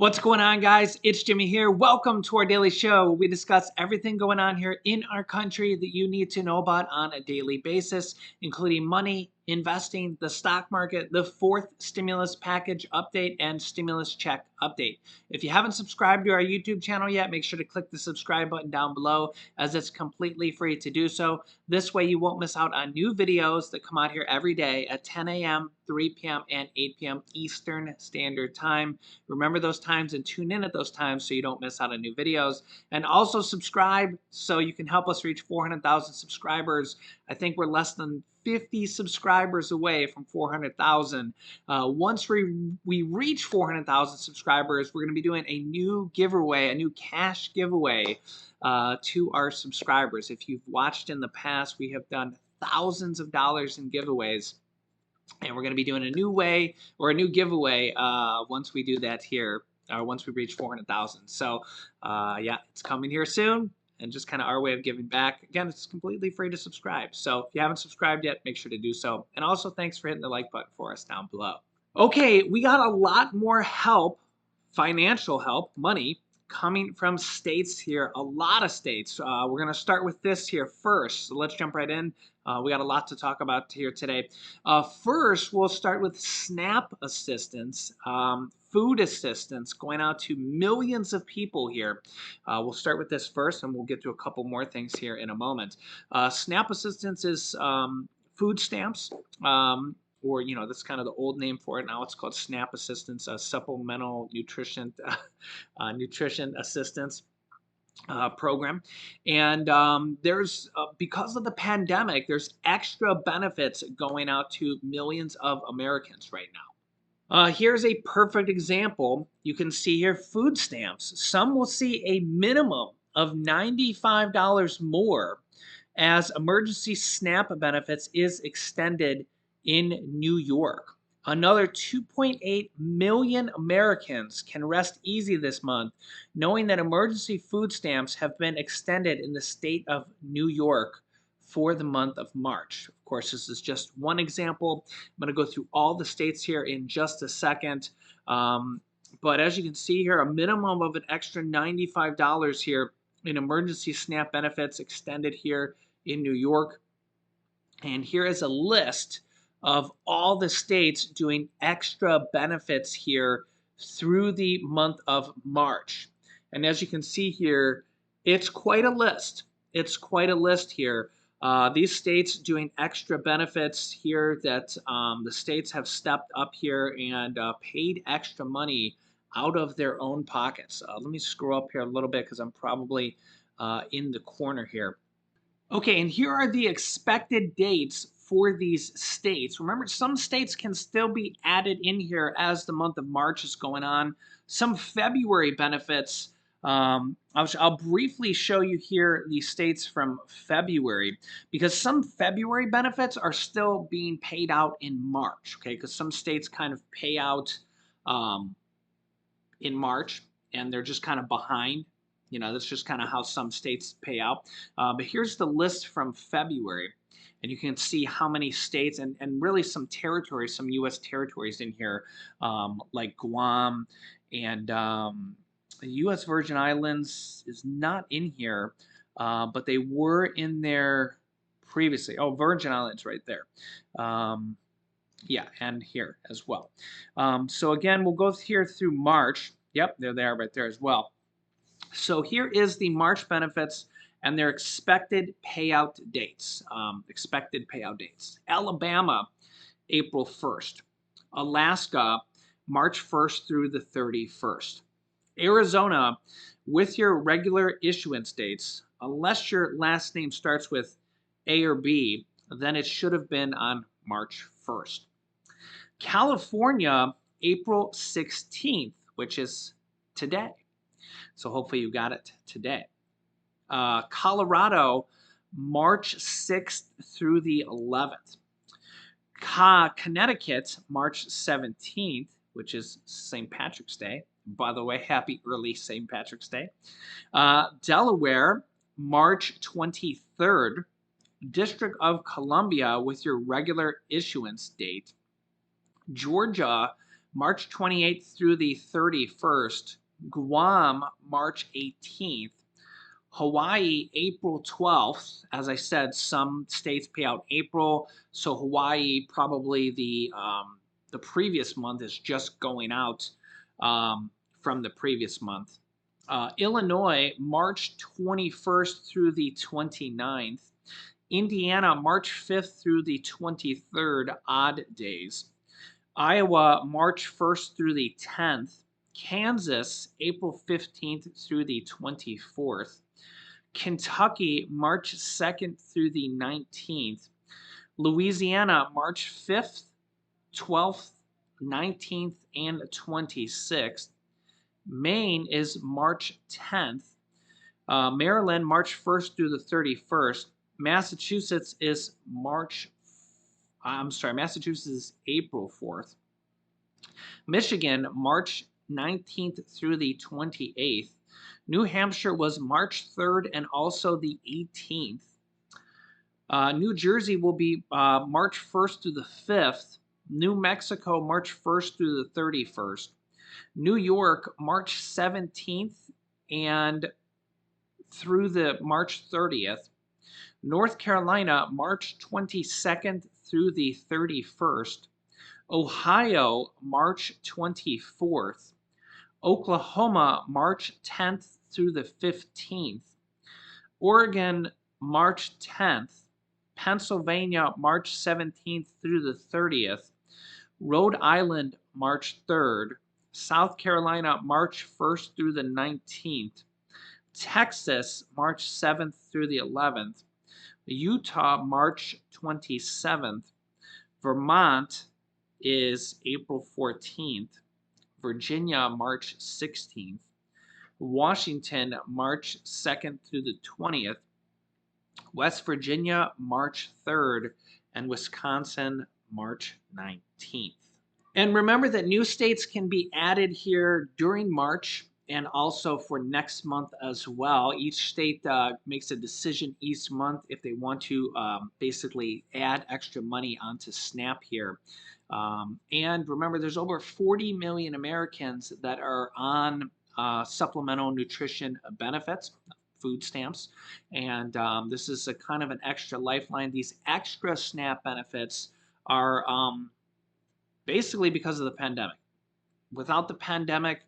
What's going on, guys? It's Jimmy here. Welcome to our daily show where we discuss everything going on here in our country that you need to know about on a daily basis, including money, investing, the stock market, the fourth stimulus package update, and stimulus check update. If you haven't subscribed to our YouTube channel yet, make sure to click the subscribe button down below, as it's completely free to do so. This way you won't miss out on new videos that come out here every day at 10 a.m., 3 p.m., and 8 p.m. Eastern Standard Time. Remember those times and tune in at those times so you don't miss out on new videos. And also subscribe so you can help us reach 400,000 subscribers. I think we're less than 50 subscribers away from 400,000. Once we reach 400,000 subscribers, we're going to be doing a new giveaway, a new cash giveaway to our subscribers. If you've watched in the past, we have done thousands of dollars in giveaways. And we're going to be doing a new way or a new giveaway once we do that here, or once we reach 400,000. So yeah, it's coming here soon, and just kind of our way of giving back. Again, it's completely free to subscribe. So if you haven't subscribed yet, make sure to do so. And also thanks for hitting the like button for us down below. Okay, we got a lot more help, financial help, money, coming from states here, a lot of states. We're going to start with this here first. So let's jump right in. We got a lot to talk about here today. First, we'll start with SNAP assistance, food assistance going out to millions of people here. We'll start with this first, and we'll get to a couple more things here in a moment. SNAP assistance is food stamps. Or, you know, that's kind of the old name for it. Now it's called SNAP assistance, supplemental nutrition assistance program. And there's, because of the pandemic, there's extra benefits going out to millions of Americans right now. Here's a perfect example. You can see here food stamps. Some will see a minimum of $95 more as emergency SNAP benefits is extended in New York. Another 2.8 million Americans can rest easy this month, knowing that emergency food stamps have been extended in the state of New York for the month of March. Of course, this is just one example. I'm going to go through all the states here in just a second. But as you can see here, a minimum of an extra $95 here in emergency SNAP benefits extended here in New York. And here is a list of all the states doing extra benefits here through the month of March. And as you can see here, it's quite a list. It's quite a list here. These states doing extra benefits here that the states have stepped up here and paid extra money out of their own pockets. Let me scroll up here a little bit because I'm probably in the corner here. Okay, and here are the expected dates for these states. Remember, some states can still be added in here as the month of March is going on. Some February benefits, I'll briefly show you here the states from February, because some February benefits are still being paid out in March, okay? Because some states kind of pay out in March, and they're just kind of behind. You know, that's just kind of how some states pay out. But here's the list from February. And you can see how many states and really some territories, some U.S. territories in here, like Guam and the U.S. Virgin Islands is not in here, but they were in there previously. Oh, Virgin Islands right there. Yeah, and here as well. So again, we'll go here through March. Yep, they're there right there as well. So here is the March benefits and their expected payout dates. Alabama, April 1st. Alaska, March 1st through the 31st. Arizona, with your regular issuance dates, unless your last name starts with A or B, then it should have been on March 1st. California, April 16th, which is today. So hopefully you got it today. Colorado, March 6th through the 11th. Connecticut, March 17th, which is St. Patrick's Day. By the way, happy early St. Patrick's Day. Delaware, March 23rd. District of Columbia with your regular issuance date. Georgia, March 28th through the 31st. Guam, March 18th. Hawaii, April 12th. As I said, some states pay out April, so Hawaii probably the previous month is just going out from the previous month. Illinois, March 21st through the 29th. Indiana, March 5th through the 23rd, odd days. Iowa, March 1st through the 10th. Kansas, April 15th through the 24th. Kentucky, March 2nd through the 19th. Louisiana, March 5th, 12th, 19th, and 26th. Maine is March 10th. Maryland, March 1st through the 31st. Massachusetts is Massachusetts is April 4th. Michigan, March 19th through the 28th. New Hampshire was March 3rd and also the 18th. New Jersey will be March 1st through the 5th. New Mexico, March 1st through the 31st. New York, March 17th and through the March 30th. North Carolina, March 22nd through the 31st. Ohio, March 24th. Oklahoma, March 10th through the 15th. Oregon, March 10th. Pennsylvania, March 17th through the 30th. Rhode Island, March 3rd. South Carolina, March 1st through the 19th. Texas, March 7th through the 11th. Utah, March 27th. Vermont is April 14th. Virginia, March 16th. Washington, March 2nd through the 20th. West Virginia, March 3rd. And Wisconsin, March 19th. And remember that new states can be added here during March and also for next month as well. Each state makes a decision each month if they want to basically add extra money onto SNAP here. And remember, there's over 40 million Americans that are on supplemental nutrition benefits, food stamps, and this is a kind of an extra lifeline. These extra SNAP benefits are basically because of the pandemic. Without the pandemic,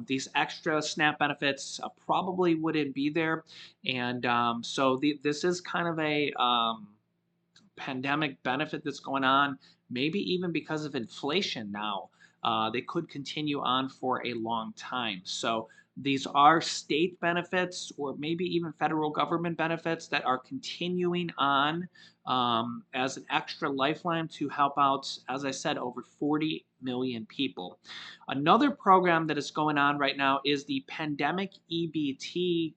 these extra SNAP benefits probably wouldn't be there. And so this is kind of a pandemic benefit that's going on, maybe even because of inflation now. They could continue on for a long time. So these are state benefits or maybe even federal government benefits that are continuing on as an extra lifeline to help out, as I said, over 40 million people. Another program that is going on right now is the pandemic EBT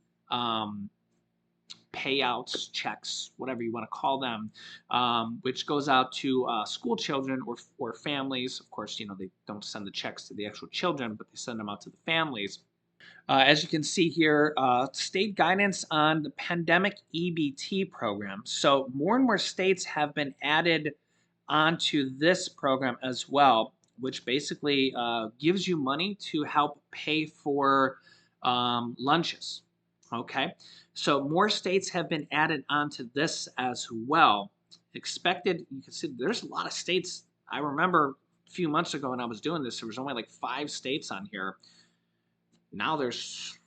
payouts, checks, whatever you want to call them, which goes out to school children or families. Of course, they don't send the checks to the actual children, but they send them out to the families. As you can see here, state guidance on the pandemic EBT program. So more and more states have been added onto this program as well, which basically gives you money to help pay for lunches. Okay, so more states have been added onto this as well. Expected, you can see there's a lot of states. I remember a few months ago when I was doing this, there was only like 5 states on here. Now there's,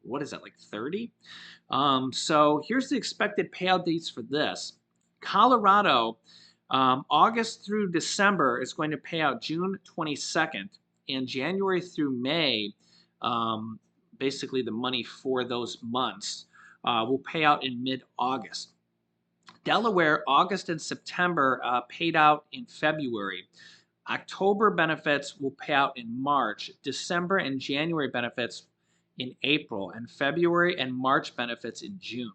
what is that, like 30? So here's the expected payout dates for this. Colorado, August through December is going to pay out June 22nd, and January through May, basically the money for those months, will pay out in mid-August. Delaware, August and September paid out in February. October benefits will pay out in March. December and January benefits in April, and February and March benefits in June.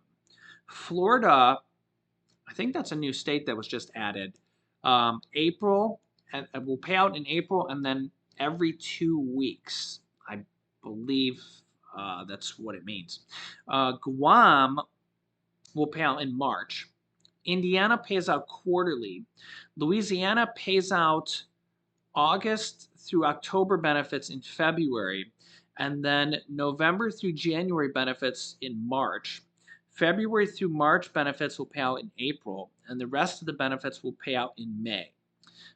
Florida, I think that's a new state that was just added. April, and will pay out in April, and then every 2 weeks. I believe that's what it means. Guam will pay out in March. Indiana pays out quarterly. Louisiana pays out August through October benefits in February, and then November through January benefits in March. February through March benefits will pay out in April, and the rest of the benefits will pay out in May.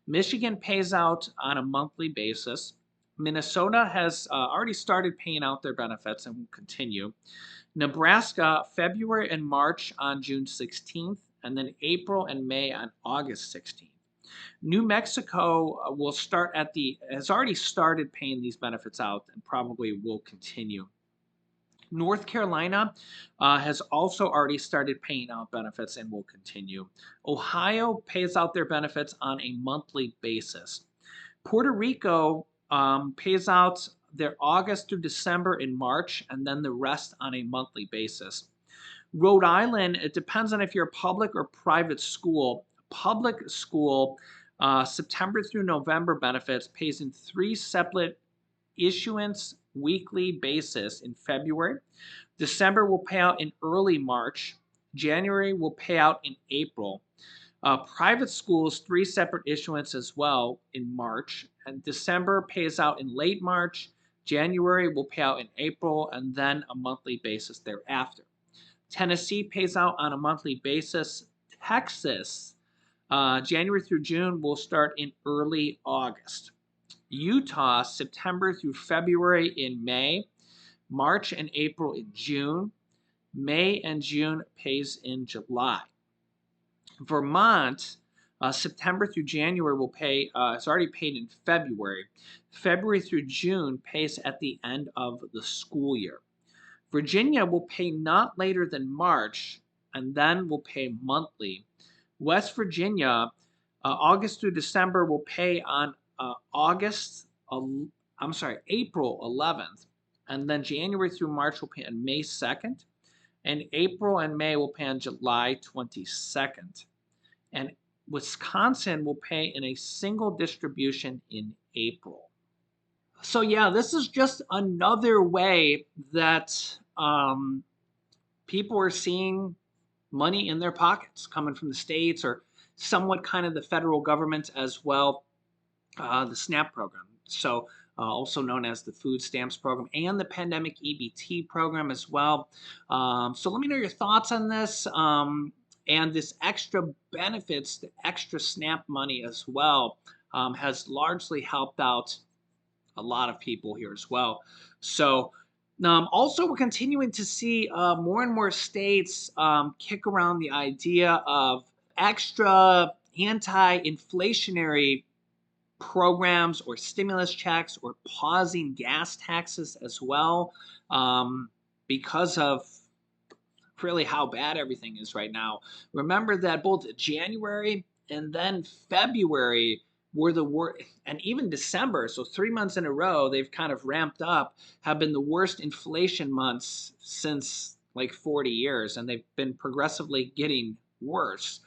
Michigan pays out on a monthly basis. Minnesota has already started paying out their benefits and will continue. Nebraska, February and March on June 16th, and then April and May on August 16th. New Mexico has already started paying these benefits out and probably will continue. North Carolina has also already started paying out benefits and will continue. Ohio pays out their benefits on a monthly basis. Puerto Rico pays out their August through December and March, and then the rest on a monthly basis. Rhode Island, it depends on if you're a public or private school. Public school, September through November benefits pays in 3 separate issuance weekly basis in February. December will pay out in early March. January will pay out in April. Private schools, 3 separate issuance as well in March. And December pays out in late March. January will pay out in April, and then a monthly basis thereafter. Tennessee pays out on a monthly basis. Texas, January through June will start in early August. Utah, September through February in May, March and April in June, May and June pays in July. Vermont, September through January will pay, it's already paid in February. February through June pays at the end of the school year. Virginia will pay not later than March, and then will pay monthly. West Virginia, August through December will pay on April 11th, and then January through March will pay on May 2nd, and April and May will pay on July 22nd. And Wisconsin will pay in a single distribution in April. So yeah, this is just another way that people are seeing money in their pockets coming from the states or somewhat kind of the federal government as well. The SNAP program, so also known as the food stamps program, and the pandemic EBT program as well. So let me know your thoughts on this and this extra benefits, the extra SNAP money as well has largely helped out a lot of people here as well. So also we're continuing to see more and more states kick around the idea of extra anti-inflationary programs or stimulus checks or pausing gas taxes as well because of really how bad everything is right now. Remember that both January and then February were the worst, and even December, so 3 months in a row, they've kind of ramped up, have been the worst inflation months since like 40 years, and they've been progressively getting worse.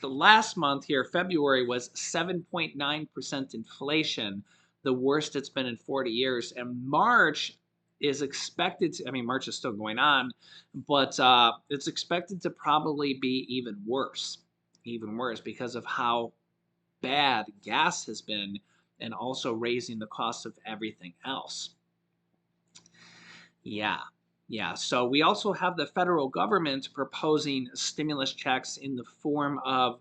The last month here, February, was 7.9% inflation, the worst it's been in 40 years. And March is expected to, I mean, March is still going on, but it's expected to probably be even worse because of how bad gas has been and also raising the cost of everything else. Yeah, so we also have the federal government proposing stimulus checks in the form of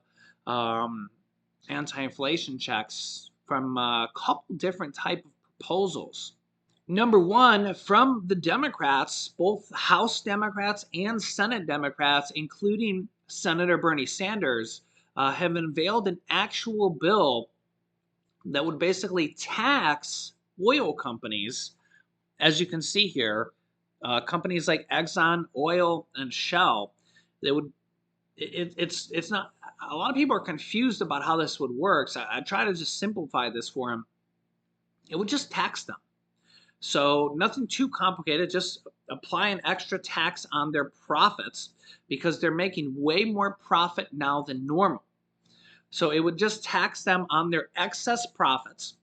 anti-inflation checks from a couple different type of proposals. Number one, from the Democrats, both House Democrats and Senate Democrats, including Senator Bernie Sanders, have unveiled an actual bill that would basically tax oil companies, as you can see here, companies like Exxon, Oil, and Shell. They would. It's not. A lot of people are confused about how this would work. So I try to just simplify this for them. It would just tax them. So nothing too complicated. Just apply an extra tax on their profits because they're making way more profit now than normal. So it would just tax them on their excess profits.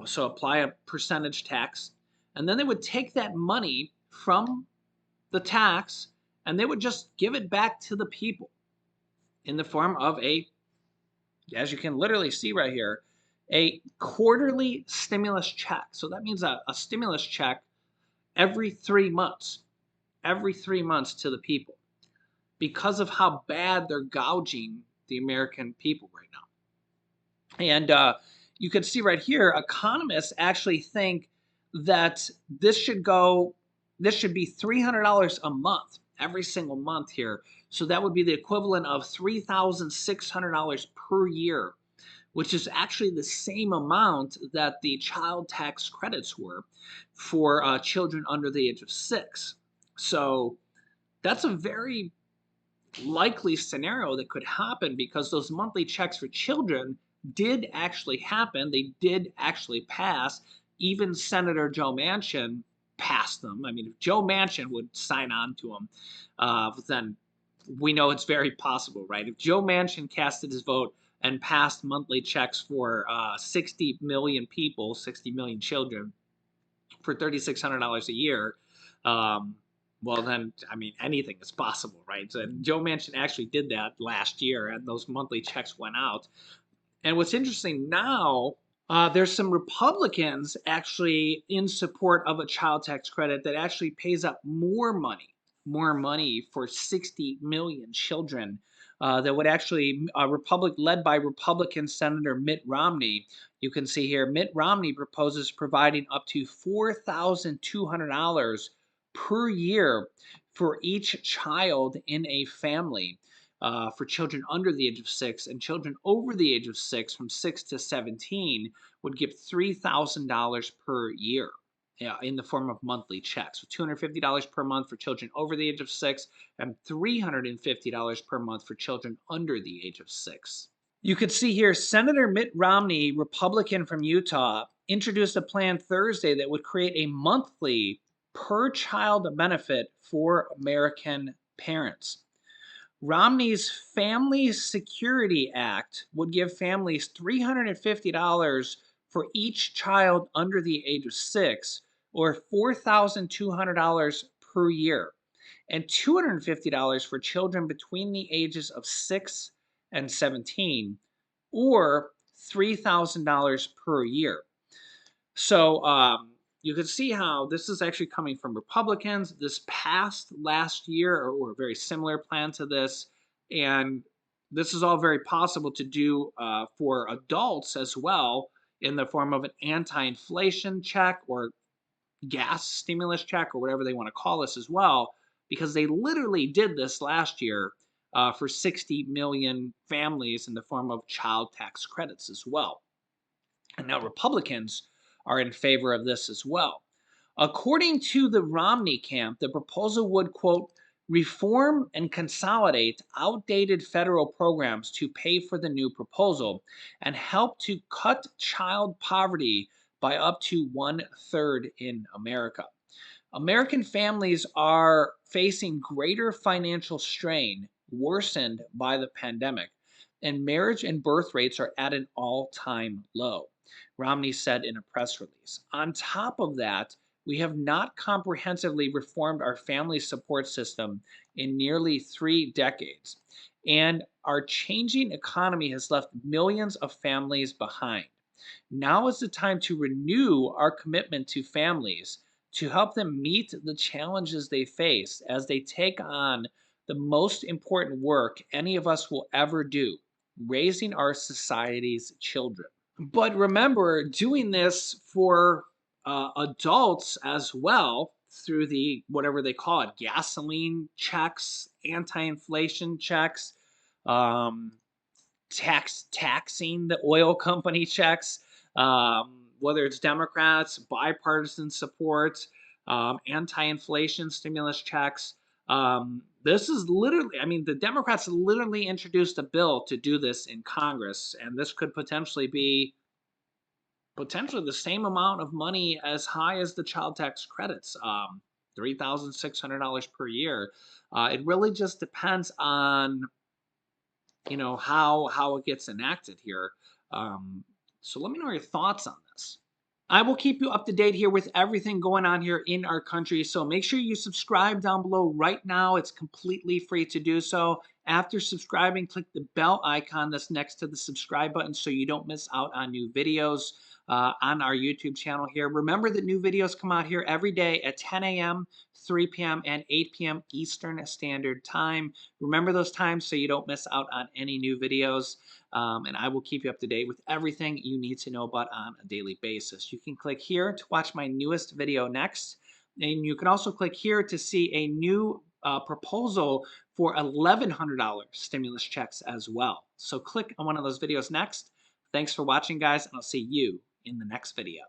So apply a percentage tax. And then they would take that money from the tax and they would just give it back to the people in the form of as you can literally see right here, a quarterly stimulus check. So that means a stimulus check every 3 months, every 3 months to the people because of how bad they're gouging the American people right now. And you can see right here, economists actually think that this should be $300 a month, every single month here. So that would be the equivalent of $3,600 per year, which is actually the same amount that the child tax credits were for children under the age of 6. So that's a very likely scenario that could happen because those monthly checks for children did actually happen. They did actually pass. Even Senator Joe Manchin passed them. I mean, if Joe Manchin would sign on to them, then we know it's very possible, right? If Joe Manchin casted his vote and passed monthly checks for 60 million people, 60 million children for $3,600 a year, well, then, I mean, anything is possible, right? So Joe Manchin actually did that last year, and those monthly checks went out. And what's interesting now, there's some Republicans actually in support of a child tax credit that actually pays out more money for 60 million children. That would actually, led by Republican Senator Mitt Romney. You can see here, Mitt Romney proposes providing up to $4,200 per year for each child in a family. For children under the age of 6, and children over the age of 6, from 6 to 17, would get $3,000 per year, in the form of monthly checks. So $250 per month for children over the age of 6, and $350 per month for children under the age of 6. You could see here, Senator Mitt Romney, Republican from Utah, introduced a plan Thursday that would create a monthly per child benefit for American parents. Romney's Family Security Act would give families $350 for each child under the age of 6, or $4,200 per year, and $250 for children between the ages of 6 and 17, or $3,000 per year. So you can see how this is actually coming from Republicans. This passed last year, or a very similar plan to this. And this is all very possible to do for adults as well, in the form of an anti-inflation check or gas stimulus check, or whatever they want to call this as well, because they literally did this last year for 60 million families in the form of child tax credits as well. And now Republicans are in favor of this as well. According to the Romney camp, the proposal would, quote, reform and consolidate outdated federal programs to pay for the new proposal and help to cut child poverty by up to 1/3 in America. American families are facing greater financial strain, worsened by the pandemic, and marriage and birth rates are at an all-time low, Romney said in a press release. On top of that, we have not comprehensively reformed our family support system in nearly 3 decades, and our changing economy has left millions of families behind. Now is the time to renew our commitment to families, to help them meet the challenges they face as they take on the most important work any of us will ever do, raising our society's children. But remember, doing this for adults as well, through the whatever they call it, gasoline checks, anti-inflation checks, um, taxing the oil company checks, whether it's Democrats, bipartisan support, anti-inflation stimulus checks. This is literally, I mean, the Democrats literally introduced a bill to do this in Congress, and this could potentially be the same amount of money as high as the child tax credits, $3,600 per year. It really just depends on how it gets enacted here. So let me know your thoughts on this. I will keep you up to date here with everything going on here in our country. So make sure you subscribe down below right now. It's completely free to do so. After subscribing, click the bell icon that's next to the subscribe button so you don't miss out on new videos on our YouTube channel here. Remember that new videos come out here every day at 10 a.m., 3 p.m., and 8 p.m. Eastern Standard Time. Remember those times so you don't miss out on any new videos. And I will keep you up to date with everything you need to know about on a daily basis. You can click here to watch my newest video next. And you can also click here to see a new proposal for $1,100 stimulus checks as well. So click on one of those videos next. Thanks for watching, guys, and I'll see you in the next video.